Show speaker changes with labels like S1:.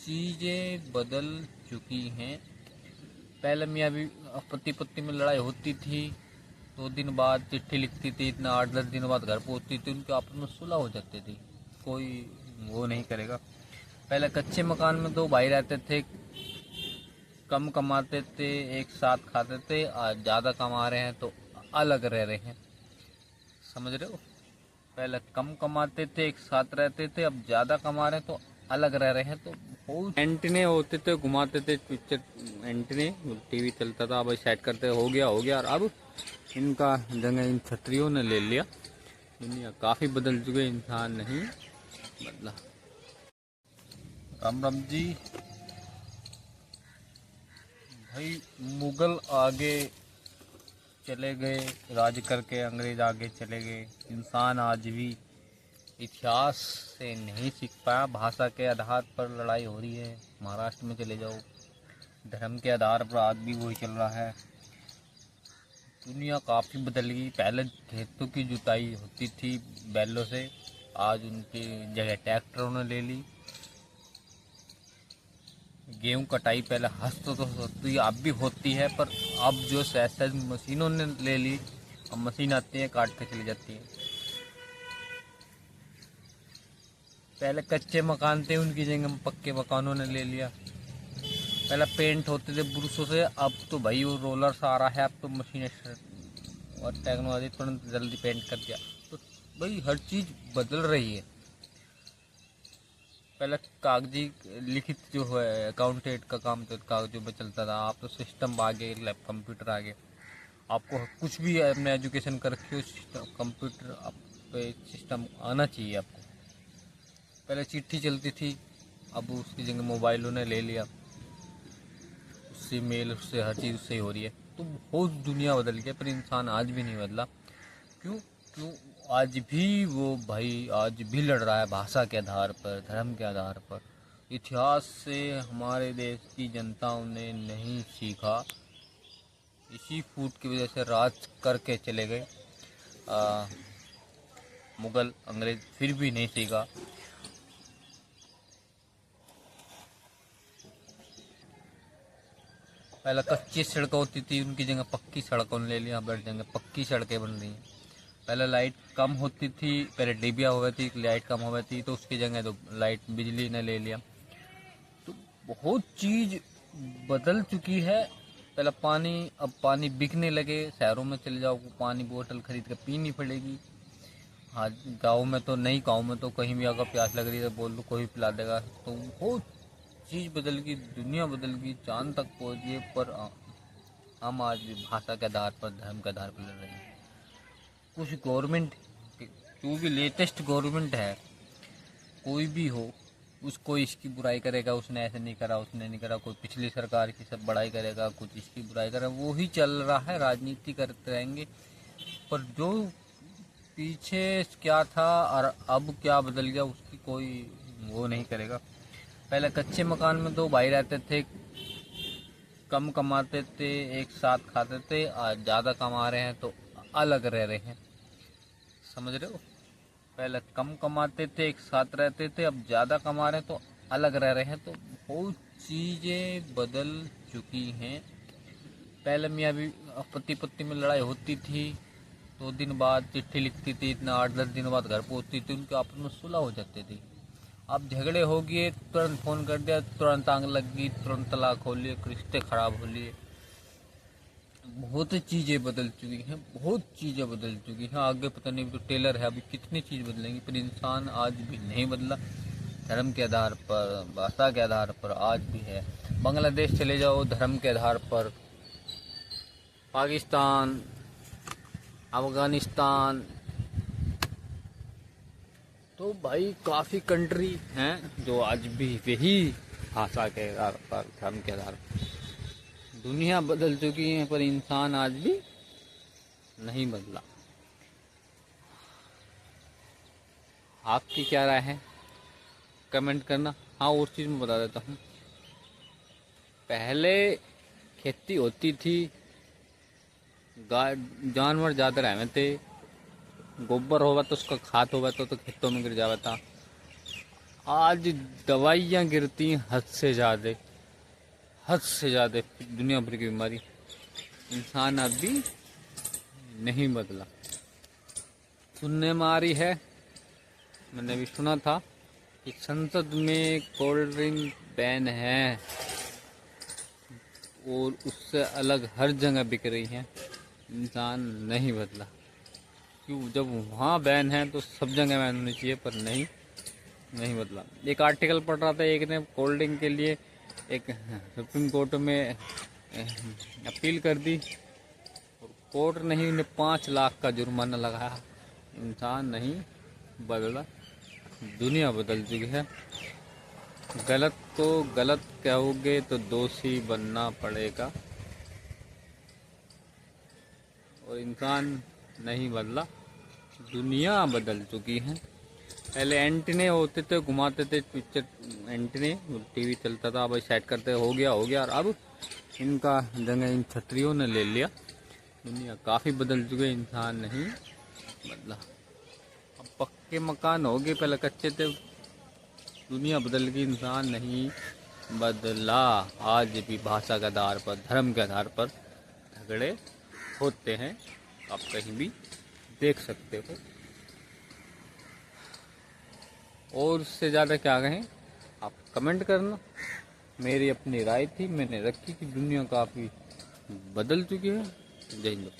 S1: चीज़ें बदल चुकी हैं। पहले मियाँ भी पति पत्नी में लड़ाई होती थी, 2 दिन बाद चिट्ठी लिखती थी, इतना 8-10 दिन बाद घर पहुँचती थी, उनके आपस में सुलह हो जाती थी। कोई वो नहीं करेगा। पहले कच्चे मकान में 2 भाई रहते थे, कम कमाते थे, एक साथ खाते थे। आज ज़्यादा कमा रहे हैं तो अलग रह रहे हैं। समझ रहे हो? पहले कम कमाते थे, एक साथ रहते थे, अब ज़्यादा कमा रहे हैं तो अलग रह रहे हैं। तो बहुत एंटीने होते थे, घुमाते थे पिक्चर, एंटीने टीवी चलता था, भाई सेट करते हो गया। और अब इनका जगह इन छतरियों ने ले लिया। दुनिया काफ़ी बदल चुके, इंसान नहीं बदला। राम राम जी। भाई मुगल आगे चले गए राज करके, अंग्रेज आगे चले गए, इंसान आज भी इतिहास से नहीं सीख पाया। भाषा के आधार पर लड़ाई हो रही है। महाराष्ट्र में चले जाओ, धर्म के आधार पर आज भी वही चल रहा है। दुनिया काफ़ी बदल गई। पहले खेतों की जुताई होती थी बैलों से, आज उनकी जगह ट्रैक्टरों ने ले ली। गेहूं कटाई पहले हस्त तो होती, अब भी होती है, पर अब जो सहज मशीनों ने ले ली। अब मशीन आती है, काट के चली जाती है। पहले कच्चे मकान थे, उनकी जगह पक्के मकानों ने ले लिया। पहले पेंट होते थे ब्रशों से, अब तो भाई वो रोलर आ रहा है, अब तो मशीन और टेक्नोलॉजी तुरंत जल्दी पेंट कर दिया। तो भाई हर चीज़ बदल रही है। पहले कागजी लिखित जो है अकाउंटेंट का काम तो कागजों में चलता था, आप तो सिस्टम आ गए, लैप कंप्यूटर आ गए। आपको कुछ भी अपने एजुकेशन कर रखी हो, कंप्यूटर आप पे सिस्टम आना चाहिए आपको। पहले चिट्ठी चलती थी, अब उसकी जगह मोबाइलों ने ले लिया, उससे मेल, उससे हर चीज़ उससे ही हो रही है। तो बहुत दुनिया बदल गया, पर इंसान आज भी नहीं बदला। क्यों? क्यों आज भी वो भाई आज भी लड़ रहा है भाषा के आधार पर, धर्म के आधार पर। इतिहास से हमारे देश की जनताओं ने नहीं सीखा, इसी फूट की वजह से राज करके चले गए मुगल अंग्रेज, फिर भी नहीं सीखा। पहले कच्ची सड़कें होती थी, उनकी जगह पक्की सड़कों ने ले लिया, बैठ जाएंगे पक्की सड़कें बन रही हैं। पहले लाइट कम होती थी, पहले डिबिया हो गई थी, लाइट कम हो गई थी, तो उसकी जगह तो लाइट बिजली ने ले लिया। तो बहुत चीज़ बदल चुकी है। पहले पानी, अब पानी बिकने लगे। शहरों में चले जाओ, पानी बोतल खरीद कर पीनी पड़ेगी। हाँ, गाँव में तो नहीं, गाँव में तो कहीं भी अगर प्यास लग रही है तो बोल दो, कोई पिला देगा। तो बहुत चीज़ बदल गई, दुनिया बदल गई, चांद तक पहुँच गए। पर हम आज भी भाषा के आधार पर, धर्म के आधार पर लड़ रहे हैं। कुछ गवर्नमेंट, जो भी लेटेस्ट गवर्नमेंट है, कोई भी हो, उसको इसकी बुराई करेगा, उसने ऐसे नहीं करा, उसने नहीं करा। कोई पिछली सरकार की सब बड़ाई करेगा, कुछ इसकी बुराई करेगा, वो ही चल रहा है, राजनीति करते रहेंगे। पर जो पीछे क्या था और अब क्या बदल गया, उसकी कोई वो नहीं करेगा। पहले कच्चे मकान में 2 भाई रहते थे, कम कमाते थे, एक साथ खाते थे। आज ज़्यादा कमा रहे हैं तो अलग रह रहे हैं। समझ रहे हो? पहले कम कमाते थे, एक साथ रहते थे, अब ज़्यादा कमा रहे हैं तो अलग रह रहे हैं। तो बहुत चीज़ें बदल चुकी हैं। पहले मियाँ भी पति पत्नी में लड़ाई होती थी, 2 दिन बाद चिट्ठी लिखती थी, इतना 8-10 दिन बाद घर पहुँचती थी, उनके आपस में सुलह हो जाती थी। अब झगड़े हो गए, तुरंत फ़ोन कर दिया, तुरंत आग लग गई, तुरंत तलाक हो लिए, रिश्ते खराब हो लिए। बहुत चीज़ें बदल चुकी हैं, बहुत चीज़ें बदल चुकी हैं। आगे पता नहीं, तो टेलर है, अभी कितनी चीज़ बदलेंगी, पर इंसान आज भी नहीं बदला। धर्म के आधार पर, भाषा के आधार पर आज भी है। बांग्लादेश चले जाओ, धर्म के आधार पर। पाकिस्तान, अफगानिस्तान, तो भाई काफ़ी कंट्री हैं जो आज भी वही भाषा के आधार पर, धर्म के आधार पर। दुनिया बदल चुकी है, पर इंसान आज भी नहीं बदला। आपकी क्या राय है? कमेंट करना। हाँ, और चीज़ मैं बता देता हूँ। पहले खेती होती थी, गाय जानवर ज़्यादा रहते थे, गोबर होगा तो उसका खाद होगा तो खेतों में गिर जाता था। आज दवाइयाँ गिरती हैं हद से ज़्यादा, हद से ज़्यादा। दुनिया भर की बीमारी, इंसान अभी नहीं बदला। सुनने में आ रही है, मैंने भी सुना था कि संसद में कोल्ड ड्रिंक बैन है और उससे अलग हर जगह बिक रही है। इंसान नहीं बदला। क्यों? जब वहाँ बैन है तो सब जगह बैन होनी चाहिए, पर नहीं बदला। एक आर्टिकल पढ़ रहा था, एक ने कोल्ड ड्रिंक के लिए एक सुप्रीम कोर्ट में अपील कर दी और कोर्ट नहीं, उन्हें 5 लाख का जुर्माना लगाया। इंसान नहीं बदला, दुनिया बदल चुकी है। गलत को गलत कहोगे तो दोषी बनना पड़ेगा, और इंसान नहीं बदला, दुनिया बदल चुकी है। पहले एंटीने होते थे, घुमाते थे पिक्चर, एंटीने टीवी चलता था, भाई सेट करते हो गया। और अब इनका जगह इन छतरियों ने ले लिया। दुनिया काफ़ी बदल चुकी है, इंसान नहीं बदला। अब पक्के मकान हो गए, पहले कच्चे थे। दुनिया बदल गई, इंसान नहीं बदला। आज भी भाषा के आधार पर, धर्म के आधार पर झगड़े होते हैं, आप कहीं भी देख सकते हो। और उससे ज़्यादा क्या कहें, आप कमेंट करना। मेरी अपनी राय थी, मैंने रखी कि दुनिया काफ़ी बदल चुकी है। जय हिंद।